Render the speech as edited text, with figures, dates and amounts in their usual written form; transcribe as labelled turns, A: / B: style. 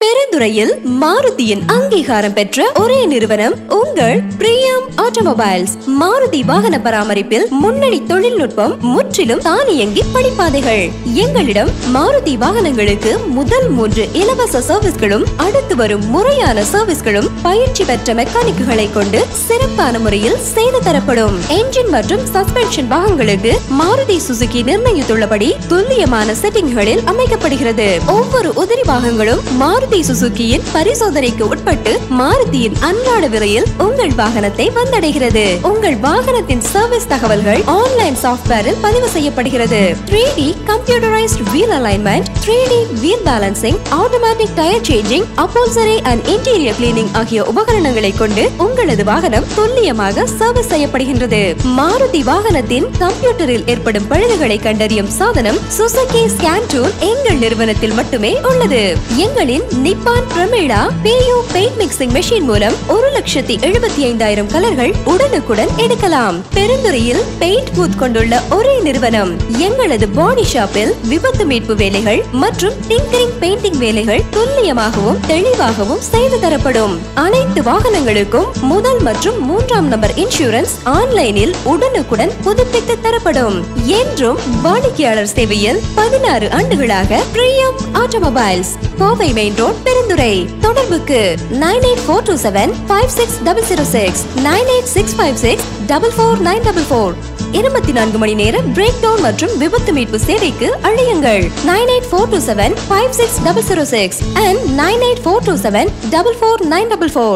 A: பெருந்துறையில் மாருதியின் அங்கீகாரம் பெற்ற ஒரே நிறுவனம் உங்கள் பிரியம் ஆட்டோமொபைல்ஸ். மாருதி வாகன பராமரிப்பில் முன்னணி தொழில்நுட்பம், முற்றிலும் தானியங்கி படிப்பாதைகள். எங்களிடம் மாருதி வாகனங்களுக்கு முதல் 3 இலவச சர்வீஸ்களும், அடுத்து வரும் முறையான சர்வீஸ்களும் பயிற்சி பெற்ற மெக்கானிக்குகளை கொண்டு சிறப்பான முறையில் செய்து தரப்படும். என்ஜின் மற்றும் சஸ்பென்ஷன் பாகங்களுக்கு மாருதி சுசுகி நிர்ணயித்துள்ளபடி துல்லியமான செட்டிங்களில் அமைக்கப்படுகிறது. ஒவ்வொரு உதிரி பாகங்களும் மாருதி சுசுகியின் பரிசோதனைக்கு உட்பட்டு மாருதியின் அன்றாட விலையில் உங்கள் வாகனத்தை வந்தடைகிறது. உங்கள் வாகனத்தின் சர்வீஸ் தகவல்கள் ஆன்லைன் சாஃப்ட்வேரில் பதிவு செய்யப்படுகிறது. 3D computerised wheel alignment, 3D wheel balancing, automatic tyre changing, upholstery and interior cleaning ஆகிய உபகரணங்களை கொண்டு உங்களது வாகனம் துல்லியமாக சர்வீஸ் செய்யப்படுகின்றது. மாருதி வாகனத்தின் கம்ப்யூட்டரில் ஏற்படும் பழுதுகளை கண்டறியும் சாதனம் சுசுகி ஸ்கேன் டூல் எங்கள் நிறுவனத்தில் மட்டுமே உள்ளது. எங்களின் நிப்பான் பிரமிடா PU பெயிண்ட் மிக்சிங் மெஷின் மூலம் 1,75,000 கலர்கள் உடனுக்குடன் எடுக்கலாம். பெருந்துறையில் பெயிண்ட் பூத் கொண்டுள்ள ஒரே நிறுவனம். எங்களது பாடி ஷாப்பில் விபத்து மீட்பு வேலைகள் மற்றும் டிங்கரிங் பெயிண்டிங் வேலைகள் துல்லியமாகவும் தெளிவாகவும் செய்து தரப்படும். அனைத்து வாகனங்களுக்கும் முதல் மற்றும் 3ஆம் நம்பர் இன்சூரன்ஸ் ஆன்லைனில் உடனுக்குடன் புதுப்பித்து தரப்படும். என்றும் வாடிக்கையாளர் சேவையில் 16 ஆண்டுகளாக பிரியம் automobiles, Kovai main road, Perundurai. தொடர்புக்கு 9842756006, 986564444. 24 மணி நேர பிரேக் டவுன் மற்றும் விபத்து மீட்பு சேவைக்கு அழையுங்கள். 9842756006 and 9842744944.